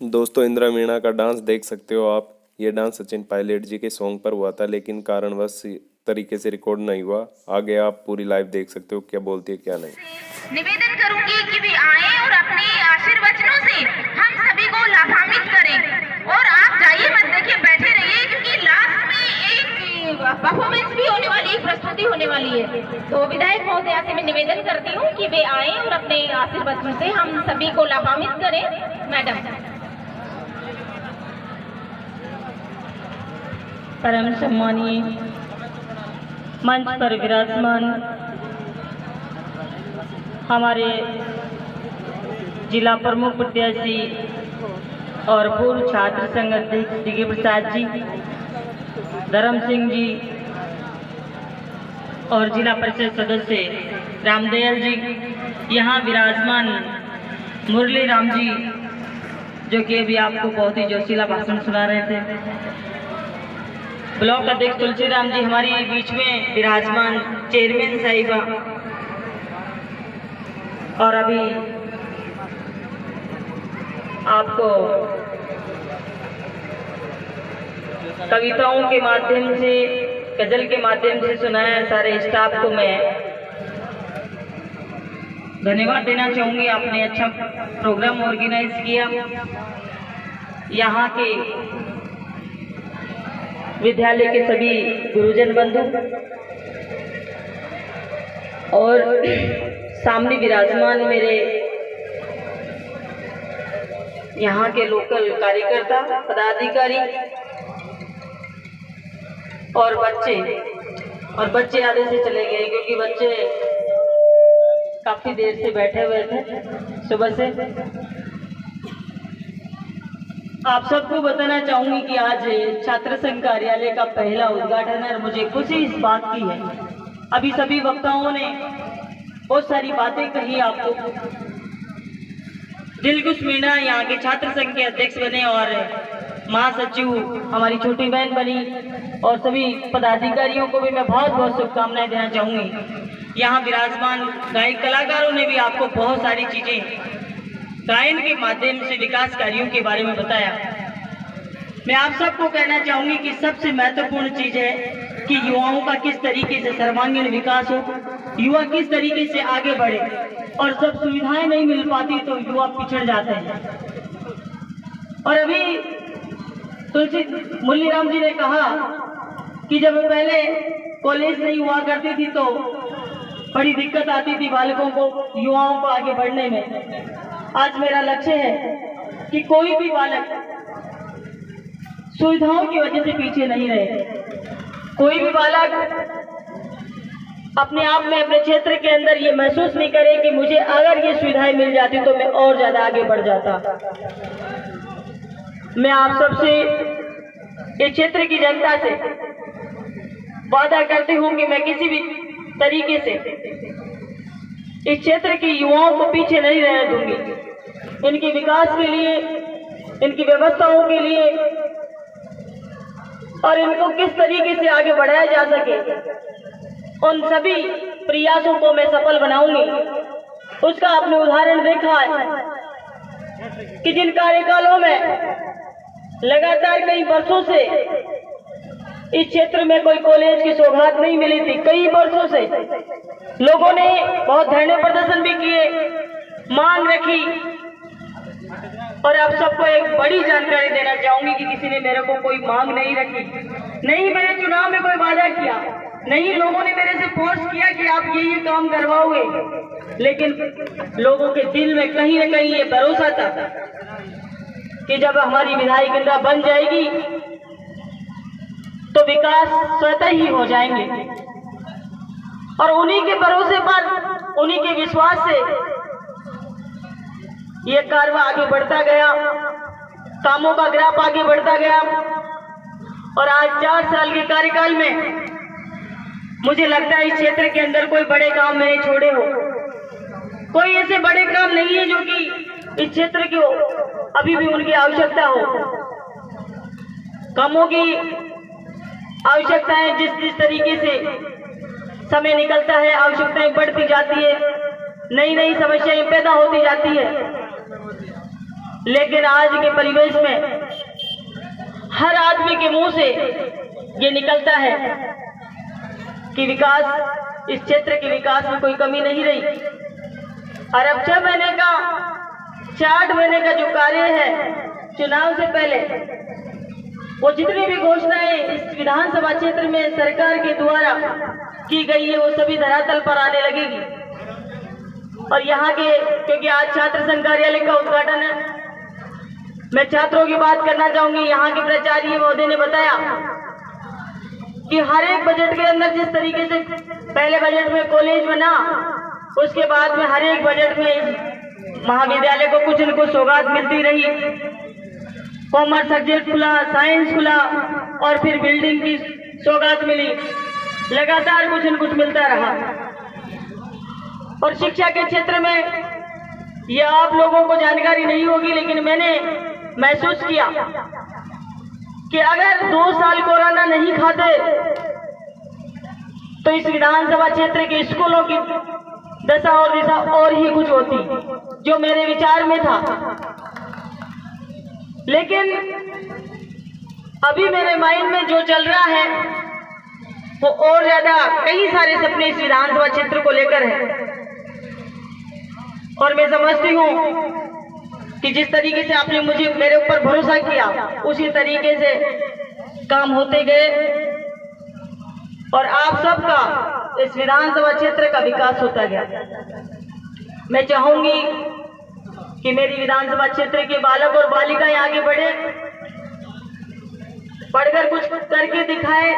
दोस्तों, इंदिरा मीणा का डांस देख सकते हो आप। ये डांस सचिन पायलट जी के सॉन्ग पर हुआ था, लेकिन कारणवश तरीके से रिकॉर्ड नहीं हुआ। आगे आप पूरी लाइव देख सकते हो क्या बोलती है क्या नहीं। निवेदन करूंगी कि वे आए और अपने आशीर्वचनों से हम सभी को लाभान्वित करें। और आप जाइए मत, देखिए, बैठे रहिए, क्योंकि लास्ट में एक परफॉर्मेंस भी होने वाली है, प्रस्तुति होने वाली है। तो विधायक महोदया से मैं निवेदन करती हूँ कि वे आए और अपने आशीर्वचनों से हम सभी को लाभान्वित करें। मैडम। परम सम्मानीय मंच पर विराजमान हमारे जिला प्रमुख प्रत्याशी और पूर्व छात्र संघ अध्यक्ष डी के प्रसाद जी, धर्म सिंह जी और जिला परिषद सदस्य रामदयाल जी, यहाँ विराजमान मुरली राम जी, जो कि अभी आपको बहुत ही जोशीला भाषण सुना रहे थे, ब्लॉक अध्यक्ष तुलसीराम जी हमारी बीच में विराजमान, चेयरमैन साहिबा, और अभी आपको कविताओं के माध्यम से, गजल के माध्यम से सुनाया। सारे स्टाफ को मैं धन्यवाद देना चाहूंगी। आपने अच्छा प्रोग्राम ऑर्गेनाइज किया। यहाँ के विद्यालय के सभी गुरुजन बंधु और सामने विराजमान मेरे यहाँ के लोकल कार्यकर्ता, पदाधिकारी और बच्चे आधे से चले गए, क्योंकि बच्चे काफी देर से बैठे हुए थे सुबह से। आप सबको बताना चाहूंगी कि आज छात्र संघ कार्यालय का पहला उद्घाटन है और मुझे खुशी इस बात की है। अभी सभी वक्ताओं ने बहुत सारी बातें कही आपको। दिलखुश मीणा यहाँ के छात्र संघ के अध्यक्ष बने और महासचिव हमारी छोटी बहन बनी, और सभी पदाधिकारियों को भी मैं बहुत बहुत शुभकामनाएं देना चाहूंगी। यहाँ विराजमान गायक कलाकारों ने भी आपको बहुत सारी चीजें गायन के माध्यम से विकास कार्यों के बारे में बताया। मैं आप सबको कहना चाहूंगी कि सबसे महत्वपूर्ण चीज है कि युवाओं का किस तरीके से सर्वांगीण विकास हो, युवा किस तरीके से आगे बढ़े, और जब सुविधाएं नहीं मिल पाती तो युवा पिछड़ जाते हैं। और अभी मुरली राम जी ने कहा कि जब पहले कॉलेज नहीं हुआ करती थी तो बड़ी दिक्कत आती थी बालकों को, युवाओं को आगे बढ़ने में। आज मेरा लक्ष्य है कि कोई भी बालक सुविधाओं की वजह से पीछे नहीं रहे। कोई भी बालक अपने आप में, अपने क्षेत्र के अंदर ये महसूस नहीं करे कि मुझे अगर ये सुविधाएं मिल जाती तो मैं और ज्यादा आगे बढ़ जाता। मैं आप सबसे, इस क्षेत्र की जनता से वादा करती हूँ कि मैं किसी भी तरीके से इस क्षेत्र के युवाओं को पीछे नहीं रहने दूंगी। इनके विकास के लिए, इनकी व्यवस्थाओं के लिए, और इनको किस तरीके से आगे बढ़ाया जा सके, उन सभी प्रयासों को मैं सफल बनाऊंगी। उसका आपने उदाहरण देखा है कि जिन कार्यकालों में लगातार कई वर्षों से इस क्षेत्र में कोई कॉलेज की सौगात नहीं मिली थी, कई वर्षों से लोगों ने बहुत धरने प्रदर्शन भी किए, मांग रखी। और आप सबको एक बड़ी जानकारी देना चाहूंगी कि किसी ने मेरे को कोई मांग नहीं रखी, नहीं मेरे चुनाव में कोई वादा किया, नहीं लोगों ने मेरे से फोर्स किया कि आप ये काम करवाओगे, लेकिन लोगों के दिल में कहीं न कहीं ये भरोसा था कि जब हमारी विधायक इंदिरा बन जाएगी तो विकास स्वतः ही हो जाएंगे। और उन्हीं के भरोसे पर, उन्हीं के विश्वास से ये कारवा आगे बढ़ता गया, कामों का ग्राफ आगे बढ़ता गया। और आज 4 साल के कार्यकाल में मुझे लगता है इस क्षेत्र के अंदर कोई बड़े काम मैंने छोड़े हो। कोई ऐसे बड़े काम नहीं है जो कि इस क्षेत्र को अभी भी उनकी आवश्यकता हो। कामों की आवश्यकताएं जिस तरीके से समय निकलता है, आवश्यकताएं बढ़ती जाती है, नई नई समस्याएं पैदा होती जाती है। लेकिन आज के परिवेश में हर आदमी के मुंह से ये निकलता है कि विकास, इस क्षेत्र के विकास में कोई कमी नहीं रही। और अब 6 महीने का 8 महीने का जो कार्य है चुनाव से पहले, वो जितनी भी घोषणाएं इस विधानसभा क्षेत्र में सरकार के द्वारा की गई है वो सभी धरातल पर आने लगेगी। और यहाँ के, क्योंकि आज छात्र संघ कार्यालय का उद्घाटन है, मैं छात्रों की बात करना चाहूंगी। यहाँ के प्राचार्य महोदय ने बताया कि हर एक बजट के अंदर जिस तरीके से पहले बजट में कॉलेज बना, उसके बाद में हर एक बजट में महाविद्यालय को कुछ न कुछ सौगात मिलती रही। कॉमर्स सब्जेक्ट खुला, साइंस खुला और फिर बिल्डिंग की सौगात मिली, लगातार कुछ न कुछ मिलता रहा। और शिक्षा के क्षेत्र में ये आप लोगों को जानकारी नहीं होगी, लेकिन मैंने महसूस किया कि अगर 2 साल कोरोना नहीं खाते तो इस विधानसभा क्षेत्र के स्कूलों की दशा और दिशा और ही कुछ होती, जो मेरे विचार में था। लेकिन अभी मेरे माइंड में जो चल रहा है वो और ज्यादा, कई सारे सपने इस विधानसभा क्षेत्र को लेकर है। और मैं समझती हूँ कि जिस तरीके से आपने मेरे ऊपर भरोसा किया, उसी तरीके से काम होते गए और आप सबका इस विधानसभा क्षेत्र का विकास होता गया। मैं चाहूंगी कि मेरी विधानसभा क्षेत्र के बालक और बालिकाएं आगे बढ़े, पढ़कर कुछ करके दिखाए।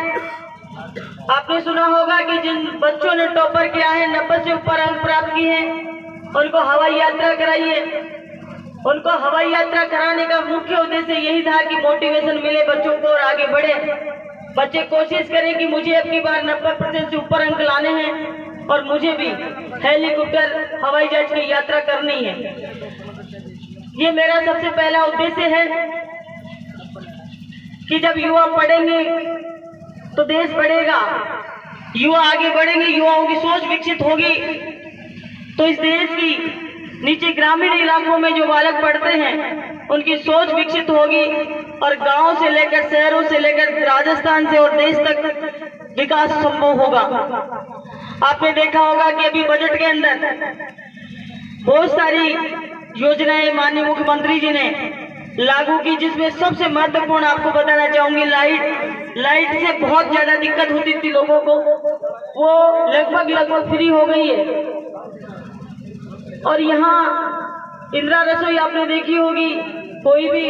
आपने सुना होगा कि जिन बच्चों ने टॉपर किया है, 90 से ऊपर अंक प्राप्त किए हैं, उनको हवाई यात्रा कराइए। उनको हवाई यात्रा कराने का मुख्य उद्देश्य यही था कि मोटिवेशन मिले बच्चों को और आगे बढ़े। बच्चे कोशिश करें कि मुझे अब की बार 90% से ऊपर अंक लाने हैं और मुझे भी हेलीकॉप्टर, हवाई जहाज की यात्रा करनी है। ये मेरा सबसे पहला उद्देश्य है कि जब युवा पढ़ेंगे तो देश बढ़ेगा, युवा आगे बढ़ेंगे, युवाओं की सोच विकसित होगी तो इस देश की नीचे ग्रामीण इलाकों में जो बालक पढ़ते हैं उनकी सोच विकसित होगी और गांव से लेकर, शहरों से लेकर राजस्थान से और देश तक विकास संभव होगा। आपने देखा होगा कि अभी बजट के अंदर बहुत सारी योजनाएं माननीय मुख्यमंत्री जी ने लागू की, जिसमें सबसे महत्वपूर्ण आपको बताना चाहूंगी, लाइट से बहुत ज्यादा दिक्कत होती थी लोगों को, वो लगभग फ्री हो गई है। और यहाँ इंदिरा रसोई आपने देखी होगी, कोई भी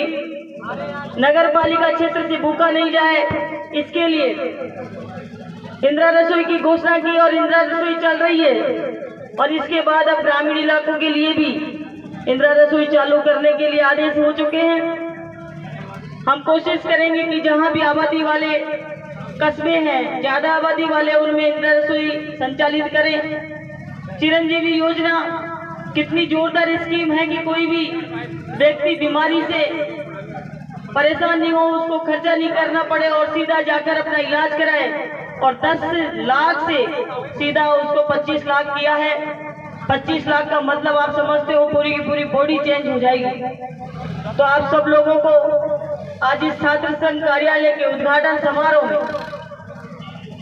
नगर पालिका क्षेत्र से भूखा नहीं जाए, इसके लिए इंदिरा रसोई की घोषणा की और इंदिरा रसोई चल रही है। और इसके बाद अब ग्रामीण इलाकों के लिए भी इंदिरा रसोई चालू करने के लिए आदेश हो चुके हैं। हम कोशिश करेंगे कि जहां भी आबादी वाले कस्बे हैं, ज्यादा आबादी वाले, उनमें इंदिरा रसोई संचालित करें। चिरंजीवी योजना कितनी जोरदार स्कीम है कि कोई भी व्यक्ति बीमारी से परेशान नहीं हो, उसको खर्चा नहीं करना पड़े और सीधा जाकर अपना इलाज कराए। और 10 लाख से सीधा उसको 25 लाख किया है। 25 लाख का मतलब आप समझते हो, पूरी की पूरी बॉडी चेंज हो जाएगी। तो आप सब लोगों को आज इस छात्र संघ कार्यालय के उद्घाटन समारोह में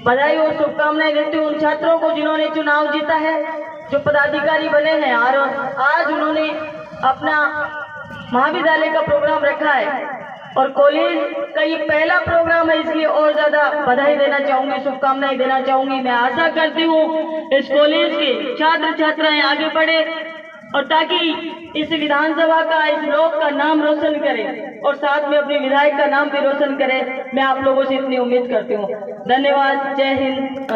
बधाई और शुभकामनाएं देते हुए उन छात्रों को जिन्होंने चुनाव जीता है, जो पदाधिकारी बने हैं और आज उन्होंने अपना महाविद्यालय का प्रोग्राम रखा है और कॉलेज का ये पहला प्रोग्राम है, इसलिए और ज्यादा बधाई देना चाहूंगी, शुभकामनाएं देना चाहूंगी। मैं आशा करती हूँ इस कॉलेज के छात्र छात्राएं आगे बढ़े और ताकि इस विधानसभा का, इस ब्लॉक का नाम रोशन करें और साथ में अपने विधायक का नाम भी रोशन करें। मैं आप लोगों से इतनी उम्मीद करती हूँ। धन्यवाद। जय हिंद।